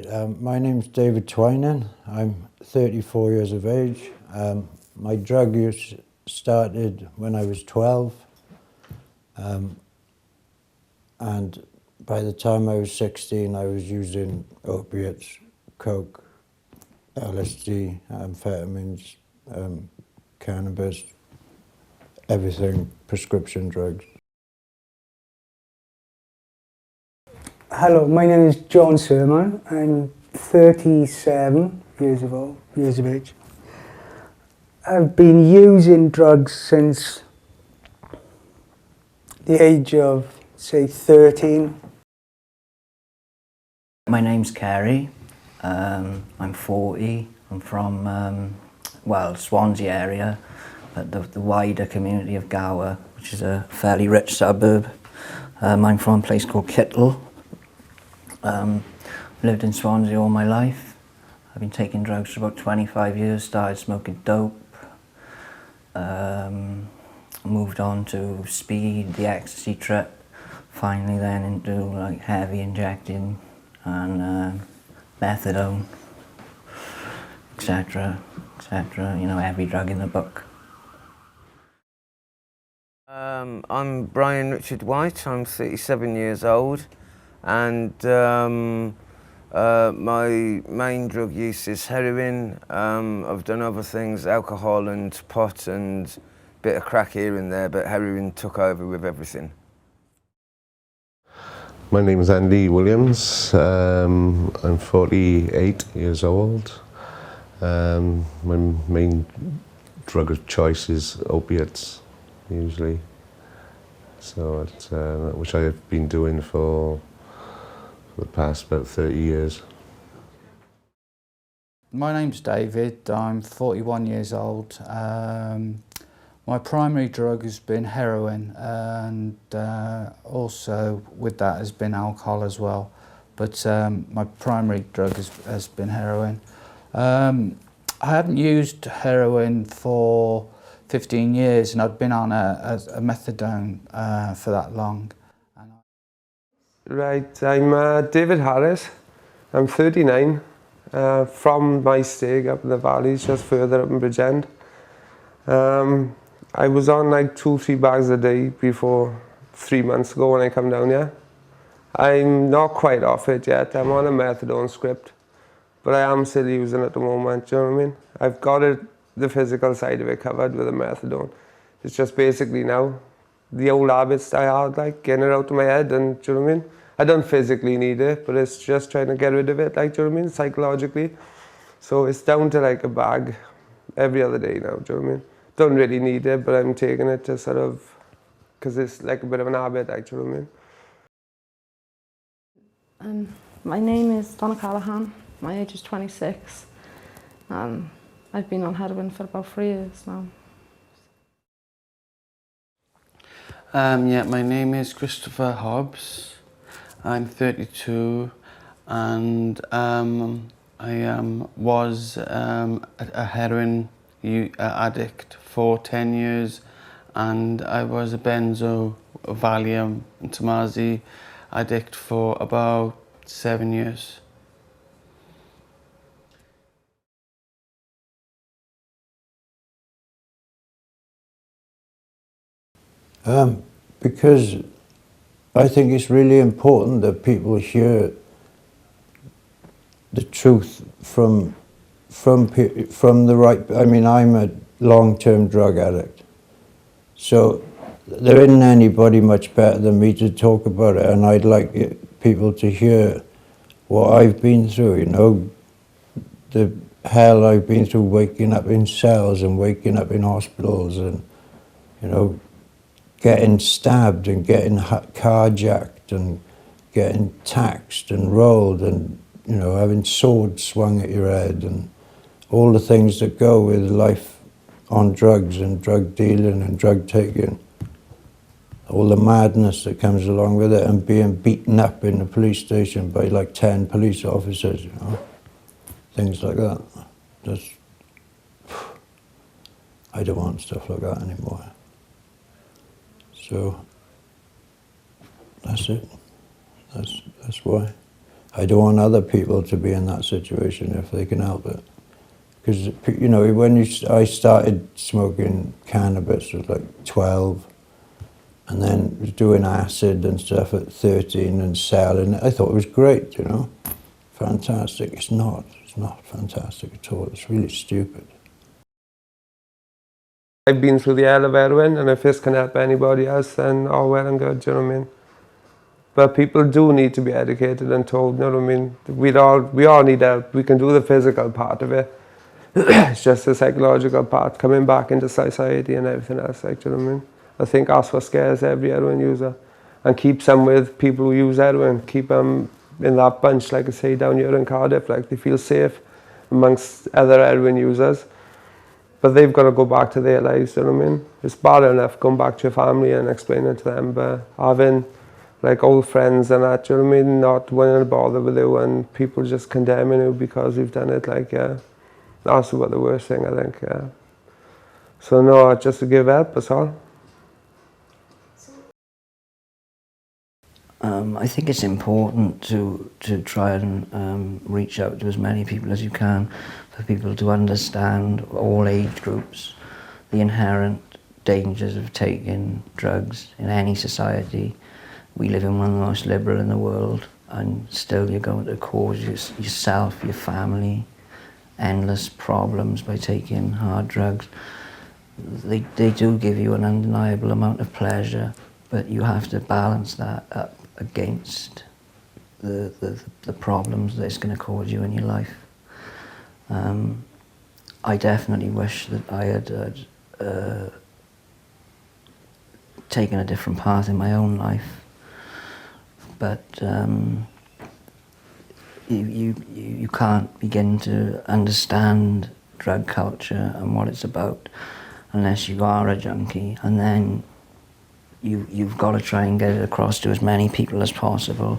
Right, my name's David Twining. I'm 34 years of age. My drug use started when I was 12, and by the time I was 16, I was using opiates, coke, LSD, amphetamines, cannabis, everything, prescription drugs. Hello, my name is John Sermon. I'm 37 years of age. I've been using drugs since the age of, say, 13. My name's Kerry. I'm 40. I'm from, well, Swansea area, but the wider community of Gower, which is a fairly rich suburb. I'm from a place called Kittle. Lived in Swansea all my life. I've been taking drugs for about 25 years, started smoking dope, moved on to speed, the ecstasy trip, finally then into like heavy injecting and methadone, etc, etc, you know, every drug in the book. I'm Brian Richard White, I'm 37 years old, and my main drug use is heroin. I've done other things, alcohol and pot and a bit of crack here and there, but heroin took over with everything. My name is Andy Williams. I'm 48 years old. My main drug of choice is opiates, usually. So it's, which I've been doing for the past about 30 years. My name's David, I'm 41 years old. My primary drug has been heroin, and also with that has been alcohol as well. But my primary drug has been heroin. I haven't used heroin for 15 years, and I've been on a methadone for that long. Right, I'm David Harris. I'm 39, from my stake up in the valleys, just further up in Bridgend. I was on like 2-3 bags a day before 3 months ago when I come down here. I'm not quite off it yet. I'm on a methadone script, but I am still using it at the moment, do you know what I mean? I've got it, the physical side of it covered with the methadone. It's just basically now the old habits I had, like getting it out of my head, and do you know what I mean? I don't physically need it, but it's just trying to get rid of it, like, do you know what I mean, psychologically. So it's down to like a bag every other day now, do you know what I mean? Don't really need it, but I'm taking it to sort of, because it's like a bit of an habit, like, do you know what I mean? My name is Donna Callahan. My age is 26. I've been on heroin for about 3 years now. Yeah, my name is Christopher Hobbs. I'm 32, and I was a heroin addict for 10 years, and I was a benzo, Valium and Tamazi addict for about 7 years. Because I think it's really important that people hear the truth from the right. I mean, I'm a long-term drug addict, so there isn't anybody much better than me to talk about it, and I'd like people to hear what I've been through, you know, the hell I've been through, waking up in cells and waking up in hospitals, and, you know, getting stabbed and getting carjacked and getting taxed and rolled, and, you know, having swords swung at your head, and all the things that go with life on drugs and drug dealing and drug taking. All the madness that comes along with it, and being beaten up in the police station by like 10 police officers, you know, things like that. Just, I don't want stuff like that anymore. So that's it. That's why. I don't want other people to be in that situation if they can help it. Because, you know, when I started smoking cannabis, I was like 12, and then was doing acid and stuff at 13 and selling it. I thought it was great, you know, fantastic. It's not fantastic at all. It's really stupid. I've been through the hell of heroin, and if this can help anybody else, then all well and good, do you know what I mean? But people do need to be educated and told, you know what I mean? We all need help. We can do the physical part of it. It's just the psychological part, coming back into society and everything else, like, do you know what I mean? I think that's what scares every heroin user, and keeps them with people who use heroin, keep them in that bunch, like I say, down here in Cardiff, like they feel safe amongst other heroin users. But they've got to go back to their lives, you know what I mean? It's bad enough going back to your family and explaining to them, but having like old friends and that, you know what I mean? Not wanting to bother with you and people just condemning you because you've done it, like, yeah. That's about the worst thing, I think, yeah. So no, just to give help, that's all. I think it's important to try and reach out to as many people as you can, for people to understand, all age groups, the inherent dangers of taking drugs in any society. We live in one of the most liberal in the world, and still you're going to cause yourself, your family, endless problems by taking hard drugs. They do give you an undeniable amount of pleasure, but you have to balance that up against the problems that it's going to cause you in your life. I definitely wish that I had taken a different path in my own life, but you can't begin to understand drug culture and what it's about unless you are a junkie, and then you've got to try and get it across to as many people as possible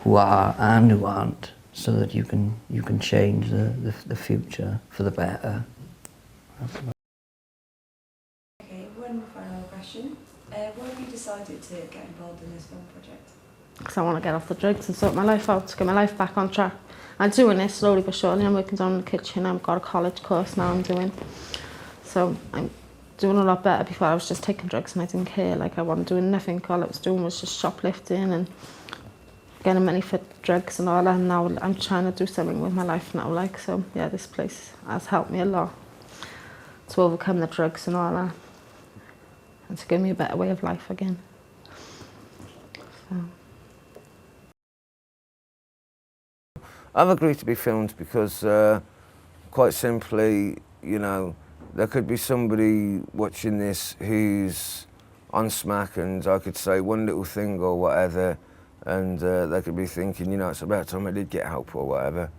who are and who aren't, so that you can change the future for the better. Okay, one final question. Why have you decided to get involved in this film project? Because I want to get off the drugs and sort my life out, to get my life back on track. I'm doing this slowly but surely. I'm working down in the kitchen. I've got a college course now I'm doing. So I'm doing a lot better. Before I was just taking drugs and I didn't care. Like, I wasn't doing nothing. All I was doing was just shoplifting and getting money for drugs and all that. And now I'm trying to do something with my life now. Like, so yeah, this place has helped me a lot to overcome the drugs and all that, and to give me a better way of life again. So. I've agreed to be filmed because, quite simply, you know, there could be somebody watching this who's on smack, and I could say one little thing or whatever, and they could be thinking, you know, it's about time I did get help or whatever.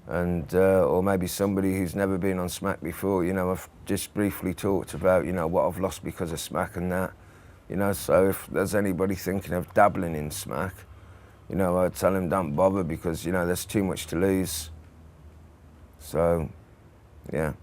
And or maybe somebody who's never been on smack before, you know, I've just briefly talked about, you know, what I've lost because of smack and that. You know, so if there's anybody thinking of dabbling in smack, you know, I'd tell them don't bother, because, you know, there's too much to lose. So, yeah.